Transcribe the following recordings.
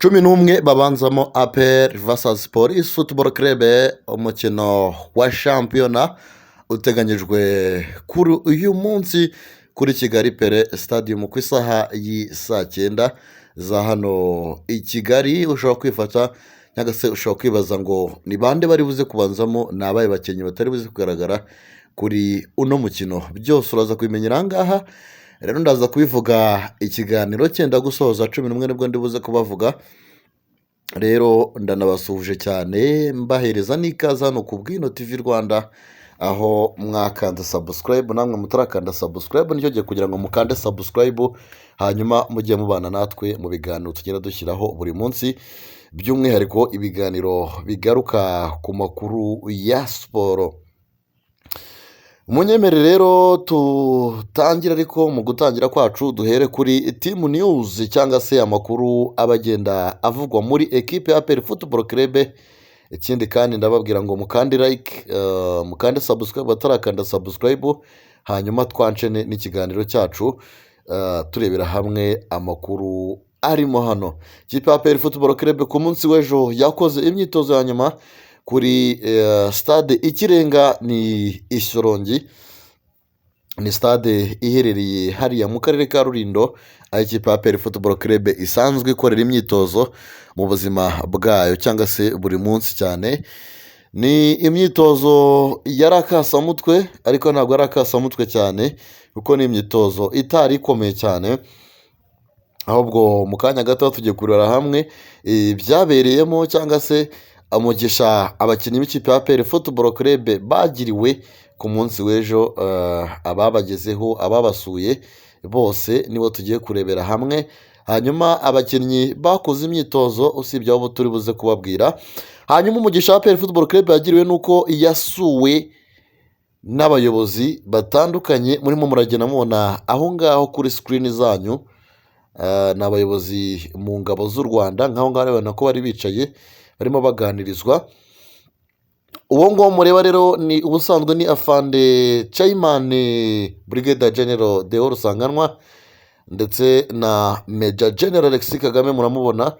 11 babanzamo APR vs Police Football Club, umukino wa shampiyona uteganyijwe kuri uyu munsi kuri Kigali Pele Stadium ku isaha y'isaa 9 za hano i Kigali. Ushobora kwifata cyangwa se ushobora kwibaza ngo ni bande bari buze kubanzamo, ni abaye bakinnyi batari buze kugaragara kuri uno mukino. Byose uraza kubimenyera aha ngaha. Rero ndaza kubivuga ikiganiro cyenda gusoza 11 nibwo ndibuze kubavuga. Rero ndanabasuhuje cyane mbahereza n'ikaze hano ku Bwino TV Rwanda, aho mwakanda subscribe, namwe mutarakanda subscribe nicyo gihe kugira ngo mukande subscribe, hanyuma mujye mubana natwe mu biganiro tugenda dushyiraho buri munsi, by'umwihariko ibiganiro bigaruka ku makuru ya siporo. Munyemere rero tutangira, ariko mu gutangira kwacu duhere kuri team news cyangwa se amakuru abagenda avugwa muri ekipe ya APR Football Club. Ikindi kandi ndababwira ngo mukande like, mukande subscribe batarakanda subscribe, hanyuma twancene n'ikiganiro cyacu turebera hamwe amakuru arimo hano. Ikipe ya APR Football Club ku munsi w'ejo yakoze imyitozo ya nyuma kuri stade Ikirenga ni Ishyorongi. Ni stade iherereye hariya mu karere ka Rulindo, aho ikipe ya APR Football Club isanzwe ikorera imyitozo mu buzima bwayo cyangwa se buri munsi cyane. Ni imyitozo yarakasamutwe, ariko ntabwo yarakasamutwe cyane kuko ni imyitozo itari ikomeye cyane, ahubwo mu kanya gato tugiye kureba hamwe byabereyemo cyangwa se amugisha abakinnyi b'ikipe ya APR Football Club bagiriwe ku munsi w'ejo. Ababagezeho, ababasuye bose nibo tugiye kurebera hamwe, hanyuma abakinnyi bakoze imyitozo usibye abo turi buze kubabwira. Hanyuma umugisha wa APR Football Club yagiriwe nuko yasuwe n'abayobozi batandukanye, murimo muragenda mubona aho ngaho kuri screen zanyu. Ni abayobozi mu ngabo z'u Rwanda, nk'aho ngaho urabona ko bari bicaye barimo baganirizwa. Uwo nguwo mureba rero ni ubusanzwe ni afande Chairman Brigadier General Deo Rusanganwa, ndetse na Major General Alexis Kagame muramubona.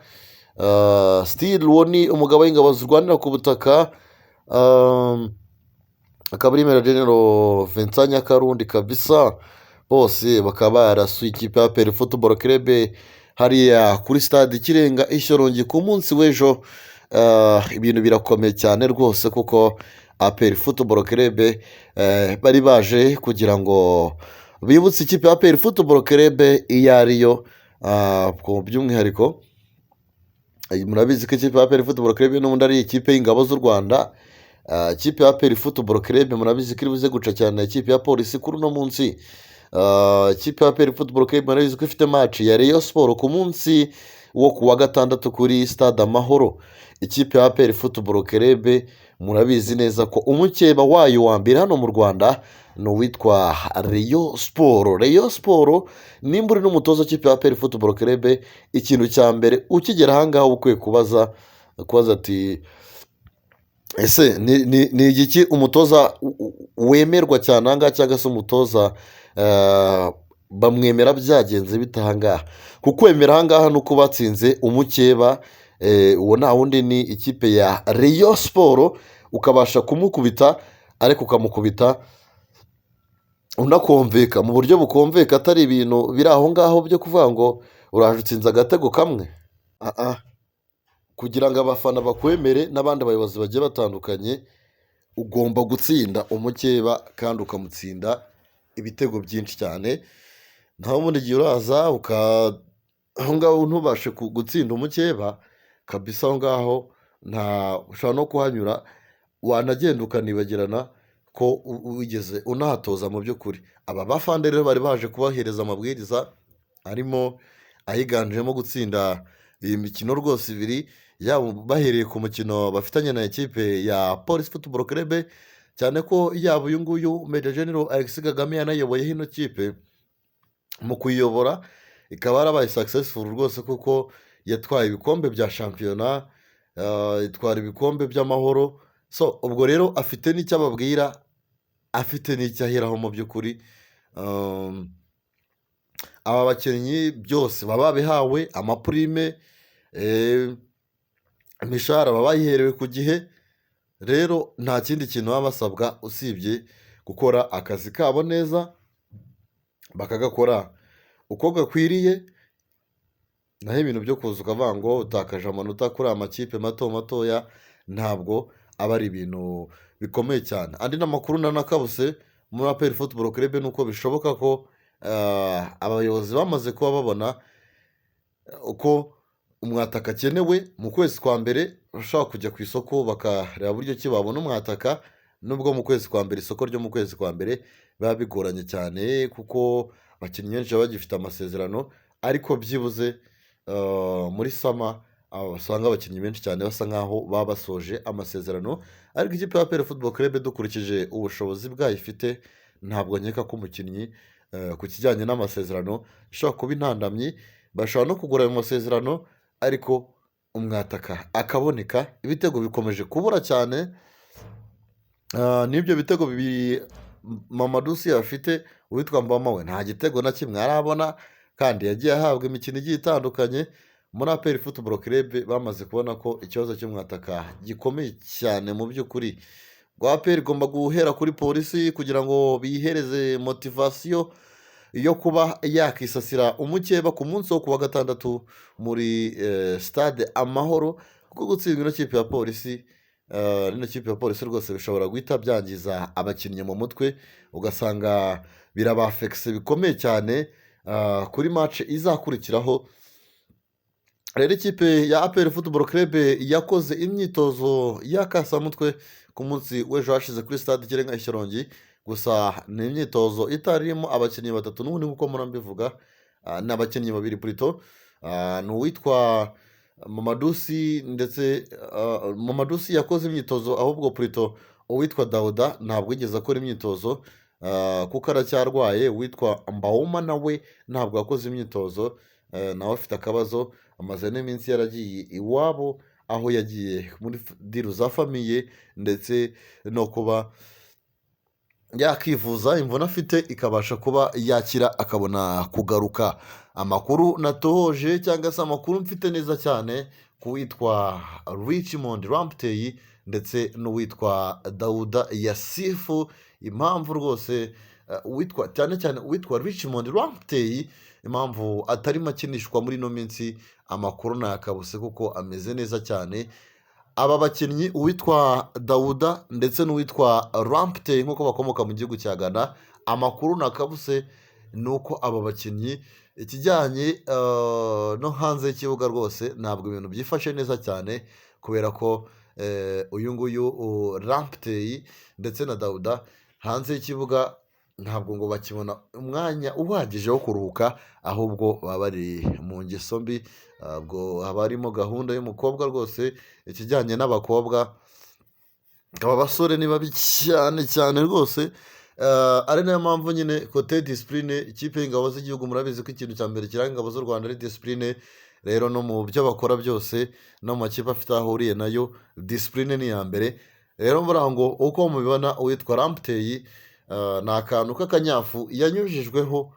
Still uwo ni umugabo w'ingabo zirwanira ku butaka, akaba ari Major General Vincent Nyakarundi kabisa. Bose bakaba barasuye ikipe ya APR Football Club hariya kuri stade Ikirenga Ishyorongi ku munsi w'ejo. Ibintu birakomeye cyane rwose, kuko APR Football Club bari baje kugira ngo bibutse ikipe ya APR Football Club iyo ariyo. By'umwihariko murabizi ko ikipe ya APR Football Club n'ubundi ari ikipe y'ingabo z'u Rwanda. Ikipe ya APR Football Club murabizi ko iri buze guca cyane ikipe ya polisi kuri uno munsi. Ikipe ya APR Football Club murabizi ko ifite match ya Rayon Sport ku munsi wo kuwa gatandatu kuri stade Amahoro. Ikipe ya APR Football Club murabizi neza ko umukeba wayo wa mbere hano mu Rwanda ni uwitwa Rayon Sport. Rayon Sport nimba uri n'umutoza w'ikipe ya APR Football Club, ikintu cya mbere ukigera aha ngaha ukwiye kubaza ati ese ni igiki umutoza wemerwa cyane aha ngaha, cyangwa se umutoza bamwemera byagenze bite aha ngaha? Kukwemera aha ngaha ni uko batsinze umukeba. Uwo nta wundi ni ikipe ya Rayon Sport, ukabasha kumukubita, ariko ukamukubita unakumvika mu buryo bukumvika, atari ibintu biri aho ngaho byo kuvuga ngo uraje utsinze agatego kamwe. Kugira ngo abafana bakwemere n'abandi bayobozi bagiye batandukanye, ugomba gutsinda umukeba kandi ukamutsinda ibitego byinshi cyane. Ntaho ubundi igihe uraza aho ngaho ntubashe gutsinda umukeba kabisa, aho ngaho ushobora no kuhanyura wanagenda ukanibagirana ko wigeze unahatoza mu by'ukuri. Aba bafande rero bari baje kubahereza amabwiriza arimo ahiganjemo gutsinda iyi mikino rwose ibiri, yaba bahereye ku mukino bafitanye na ekipe ya Police Football Club, cyane ko yaba uyu nguyu Major General Alexis Kagame yanayoboye ino kipe. Mu kuyobora ikaba yarabaye successful rwose, kuko yatwaye ibikombe bya shampiyona, itwara ibikombe by'amahoro. So ubwo rero afite n'icyo ababwira, afite n'icyo aheraho mu by'ukuri. Aba bakinnyi byose baba babihawe amapurime, eh, imishahara baba bayiherewe ku gihe, rero nta kindi kintu baba basabwa usibye gukora akazi kabo neza, bakagakora uko gakwiriye, naho ibintu byo kuza ukavuga ngo utakaje amanota kuri aya makipe mato matoya, ntabwo aba ari ibintu bikomeye cyane. Andi n'amakuru nanakabuse muri APR Football Club ni uko bishoboka ko abayobozi bamaze kuba babona uko umwataka akenewe mu kwezi kwa mbere, bashobora kujya ku isoko bakareba buryo ki babona umwataka, nubwo mu kwezi kwa mbere isoko ryo mu kwezi kwa mbere biba bigoranye cyane kuko abakinnyi benshi baba bagifite amasezerano, ariko byibuze muri sama usanga abakinnyi benshi cyane basa nkaho baba basoje amasezerano, ariko ikipe ya APR Football Club dukurikije ubushobozi bwayo ifite, ntabwo nkeka ko umukinnyi ku kijyanye n'amasezerano ishobora kuba intandamyi. Bashobora no kugura ayo masezerano ariko umwataka akaboneka, ibitego bikomeje kubura cyane. N'ibyo bitego bibiri Mamadou Sy afite, uwitwa Mbama we nta gitego na kimwe arabona, kandi yagiye ahabwa imikino igiye itandukanye. Muri APR Football Club bamaze kubona ko ikibazo cy'umwataka gikomeye cyane mu by'ukuri. Ngo APR igomba guhera kuri polisi kugira ngo bihereze motivasiyo yo kuba yakisasira umukeba ku munsi wo kuwa gatandatu muri stade Amahoro, kuko gutsindwa ino kipe ya polisi ino kipe ya polisi rwose bishobora guhita byangiza abakinnyi mu mutwe, ugasanga birabafekise bikomeye cyane kuri match izakurikiraho. Rero ikipe ya APR Football Club yakoze imyitozo y'akasamutwe ku munsi w'ejo hashize kuri stade Kirenga i Shyorongi, gusa ni imyitozo itari irimo abakinnyi batatu n'ubundi nk'uko murabivuga, ni abakinnyi babiri purito, ni uwitwa Mamadou Sy ndetse Mamadou Sy yakoze imyitozo, ahubwo purito uwitwa Dauda ntabwo yigeze akora imyitozo kuko aracyarwaye. Uwitwa Mbawoma nawe ntabwo yakoze imyitozo, nawe afite akabazo, amaze n'iminsi yaragiye iwabo, aho yagiye muri diru za famiye ndetse no kuba yakivuza imvune afite ikabasha kuba yakira akabona kugaruka. Amakuru natohoje cyangwa se amakuru mfite neza cyane ku witwa Richmond Ramptey ndetse n'uwitwa Dauda Yasifu. Impamvu rwose uwitwa cyane cyane uwitwa Richmond Ramptey, impamvu atarimo akinishwa muri ino minsi, amakuru nakabuse kuko ameze neza cyane. Aba bakinnyi uwitwa Dauda ndetse n'uwitwa Ramptey nk'uko bakomoka mu gihugu cya Ghana, amakuru nakabuse ni uko aba bakinnyi ikijyanye no hanze y'ikibuga rwose ntabwo ibintu byifashe neza cyane, kubera ko uyu nguyu Ramptey ndetse na Dauda hanze y'ikibuga ntabwo ngo bakibona umwanya uhagije wo kuruhuka, ahubwo baba bari mu ngeso mbi. Ubwo haba harimo gahunda y'umukobwa rwose, ikijyanye n'abakobwa aba basore ni babi cyane cyane rwose. Ari nayo mpamvu nyine kote disipurine, ikipe y'ingabo z'igihugu murabizi ko ikintu cya mbere kiranga ingabo z'u Rwanda ari disipurine. Rero no mu byo bakora byose no mu makipe afite aho ahuriye nayo, disipurine ni iya mbere. Rero mbura ngo uko mubibona uwitwa Ramptey ni akantu k'akanyafu yanyujijweho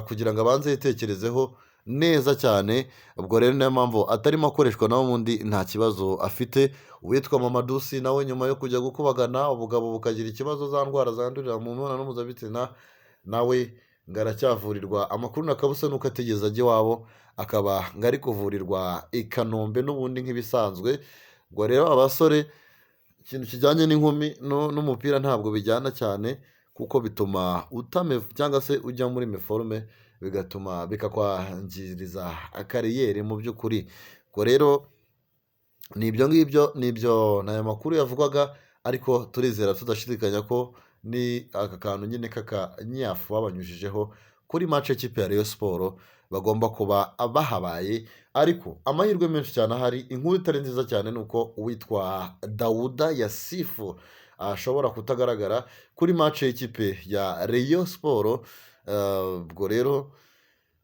kugira ngo abanze yitekerezeho neza cyane. Ubwo rero niyo mpamvu atarimo akoreshwa, nawe ubundi nta kibazo afite. Uwitwa Mamadou Sy nawe nyuma yo kujya gukubagana ubugabo bukagira ikibazo, za ndwara zandurira mu mibonano mpuzabitsina, nawe ngo aracyavurirwa. Amakuru nakabuse nuko atigeze ajya iwabo, akaba ngo ari kuvurirwa i Kanombe n'ubundi nk'ibisanzwe. Ubwo rero abasore, ikintu kijyanye n'inkumi n'umupira ntabwo bijyana cyane, kuko bituma utameva cyangwa se ujya muri meforume, bigatuma bikakwangiriza kariyeri mu by'ukuri. Ubwo rero ni ibyo ngibyo, ni aya makuru yavugwaga, ariko turizera tudashidikanya ko ni aka kantu nyine k'akanyafu babanyujijeho kuri match y'ikipe ya Rayon Sport bagomba kuba bahabaye. Ariko amahirwe menshi cyane ahari, inkuru itari nziza cyane ni uko uwitwa Dauda Yasifu ashobora kutagaragara kuri match y'ikipe ya Rayon Sport. Ubwo rero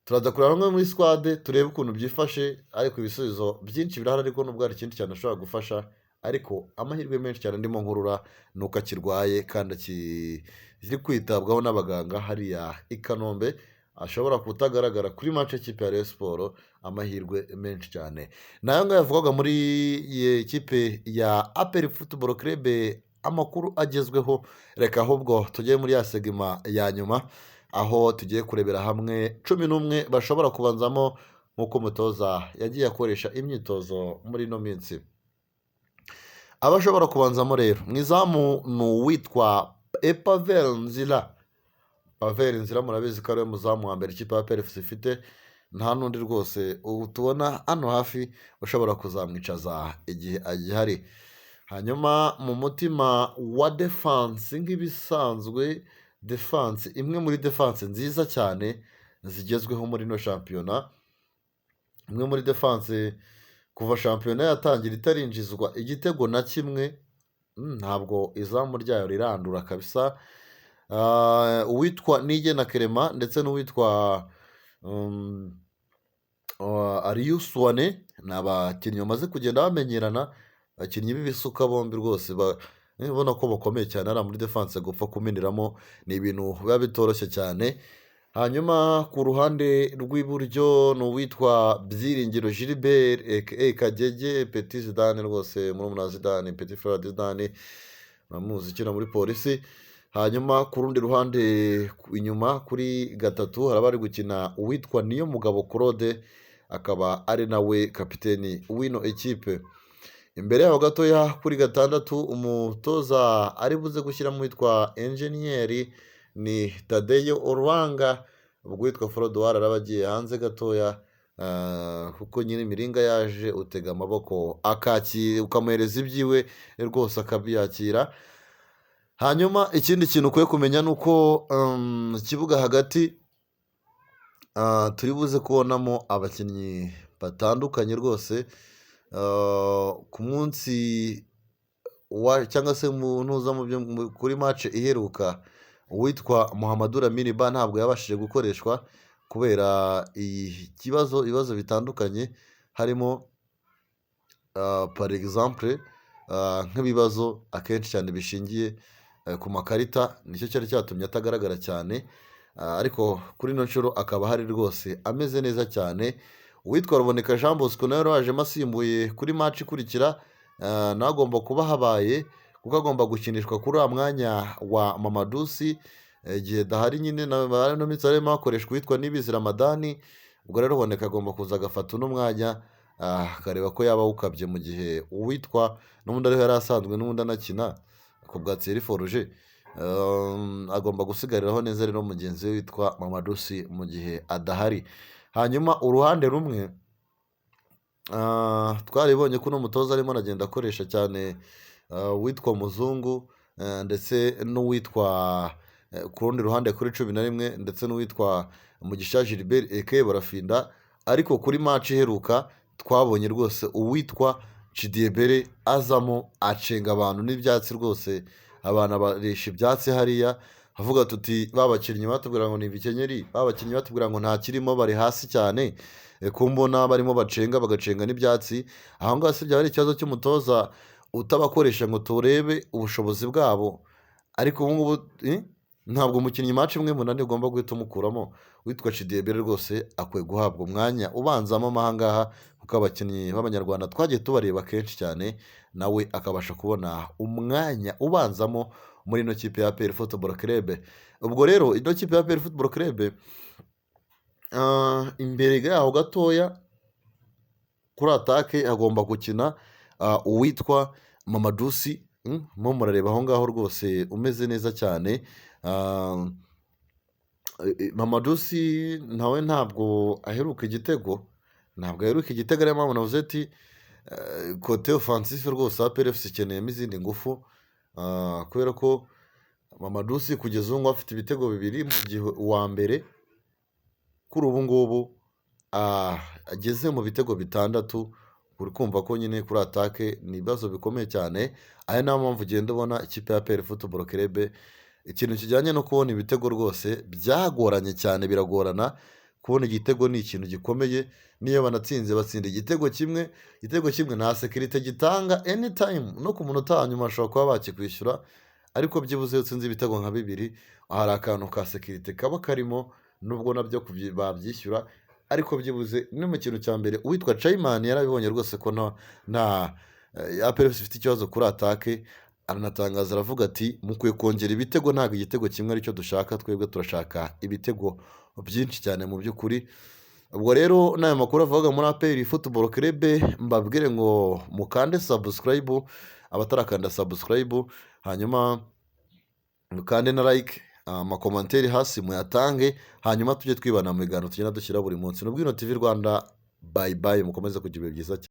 turaza kureba hamwe muri squad turebe ukuntu byifashe, ariko ibisubizo byinshi birahari, ariko nubwo hari ikindi cyane ashobora gufasha, ariko amahirwe menshi cyane ndimo nkurura ni uko akirwaye kandi kiri kwitabwaho n'abaganga hariya i Kanombe, ashobora kutagaragara kuri match y'ikipe ya Rayon Sport, amahirwe menshi cyane. Nayo ngayo yavugaga muri iyi kipe ya APR Football Club, amakuru agezweho. Reka ahubwo tujye muri ya segima ya nyuma, aho tugiye kurebera hamwe 11 bashobora kubanzamo nk'uko umutoza yagiye akoresha imyitozo muri ino minsi. Abashobora kubanzamo rero mu izamu ni uwitwa Pavel Nzira. Pavel Nzira murabizi ko ari we muzamu wa mbere ikipe ya APR FC ifite, nta n'undi rwose ubu tubona hano hafi ushobora kuzamwicaza igihe agihari. Hanyuma mu mutima wa defense nk'ibisanzwe, defense imwe muri defense nziza cyane zigezweho muri no shampiyona, imwe muri defense kuva shampiyona yatangira itarinjizwa igitego na kimwe, ntabwo izamu ryayo rirandura kabisa. Uwitwa Nigena Clement ndetse n'uwitwa Arius Wane ni abakinnyi bamaze kugenda bamenyerana, abakinnyi b'ibisuka bombi rwose ubona ko bakomeye cyane. Ari muri defense gupfa kuminiramo ni ibintu biba bitoroshye cyane. Hanyuma ku ruhande rw'iburyo ni uwitwa Byiringiro Gilbert aka Kagege, Petit Zidane rwose murumuna Zidane, Petit Frere Zidane muramuzi ukina muri polisi. Hanyuma ku rundi ruhande inyuma kuri gatatu haraba ari gukina uwitwa Niyomugabo Claude, akaba ari nawe kapiteni w'ino ekipe. Imbere yaho gatoya kuri gatandatu umutoza ari buze gushyiramo uwitwa enjeniyeri ni Tadeyo Orwanga, ubwo witwa Frodouard araba agiye hanze gatoya, kuko nyine imiringa yaje utega amaboko akakira, ukamuhereza ibyiwe rwose akabyakira. Hanyuma ikindi kintu ukwiye kumenya ni uko ikibuga hagati turi buze kubonamo abakinnyi batandukanye rwose. Ku munsi cyangwa se kuri match iheruka uwitwa Muhammadu Lamine Ba ntabwo yabashije gukoreshwa kubera ibibazo bitandukanye, harimo par exemple nk'ibibazo akenshi cyane bishingiye ku makarita, nicyo cyari cyatumye atagaragara cyane. Ariko kuri ino nshuro akaba hari rwose ameze neza cyane. Uwitwa Ruboneka Jean Bosco nawe wajemo asimbuye kuri match ikurikira, nawe agomba kuba habaye kuko agomba gukinishwa kuri uwo mwanya wa Mamadusi igihe dahari nyine no minsi harimo hakoreshwa uwitwa Nibizi Ramadani. Ubwo rero Ruboneka agomba kuza agafata uno mwanya akareba ko yaba awukabye, mu gihe uwitwa n'ubundi ariho yari asanzwe n'ubundi anakina ku bwa Thierry Forge, agomba gusigariraho neza rero mugenzi we witwa Mamadusi mu gihe adahari. Hanyuma uruhande rumwe twaribonye ko uno mutoza arimo aragenda akoresha cyane uwitwa Muzungu ndetse n'uwitwa ku rundi ruhande kuri 11 ndetse n'uwitwa Mugisha Gilbert aka Barafinda. Ariko kuri match iheruka twabonye rwose uwitwa Chidiebere azamo acenga abantu n'ibyatsi rwose, abana barisha ibyatsi hariya, avuga tuti babakinnyi batubwira ngo ni ibikenyeri, babakinnyi batubwira ngo nta kirimo, bari hasi cyane, kumbona barimo bagacenga n'ibyatsi. Aho ngaho si byaba ari ikibazo cy'umutoza utabakoresha ngo turebe ubushobozi bwabo. Ariko ubu ngubu ntabwo umukinnyi match imwe munani ugomba guhita umukuramo. Witwa Chidiebere rwose akwiye guhabwa umwanya ubanzamo amahangaha, kuko abakinnyi b'abanyarwanda twagiye tubareba kenshi cyane, nawe akabasha kubona umwanya ubanzamo muri ino kipe ya APR Football Club. Ubwo rero ino kipe ya APR Football Club imbere yaho gatoya kuri atake hagomba gukina uwitwa Mamadusi, murareba aho ngaho rwose umeze neza cyane. Mamadusi nawe ntabwo aheruka igitego, ariyo mpamvu navuze ati kote offensive rwose APR FC ikeneyemo izindi ngufu, kubera ko Mamadusi kugeza ubu afite ibitego 2 mu gihe uwa mbere kuri ubu ngubu ageze mu bitego 6. uri kumva ko nyine kuri atake ni ibibazo bikomeye cyane. Aya niyo mpamvu ugenda ubona ikipe ya APR Football Club ikintu kijyanye no kubona ibitego rwose byagoranye cyane, biragorana kubona igitego, ni ikintu gikomeye. Niyo banatsinze batsinda igitego kimwe nta sekirite gitanga anytime, no ku munota wa nyuma bashobora kuba bakikwishyura, ariko byibuze utsinze ibitego nka 2 hari akantu ka sekirite kaba karimo nubwo nabyo babyishyura, ariko byibuze no mu kintu cya mbere uwitwa Cayimani yarabibonye rwose ko nta APR ifite ikibazo kuri atake, aranatangaza aravuga ati mukwiye kongera ibitego, ntabwo igitego kimwe aricyo dushaka, twebwe turashaka ibitego byinshi cyane mu by'ukuri. Ubwo rero n'aya makuru avuga muri APR Football Club, mbabwire ngo mukande subscribe, abatarakanda subscribe, hanyuma mukande na like, amakomanteri hasi muyatange, hanyuma tujye twibana mu biganiro tugenda dushyira buri munsi. Ni Bwino TV Rwanda, bye bye, mukomeze kugira ibihe byiza cyane.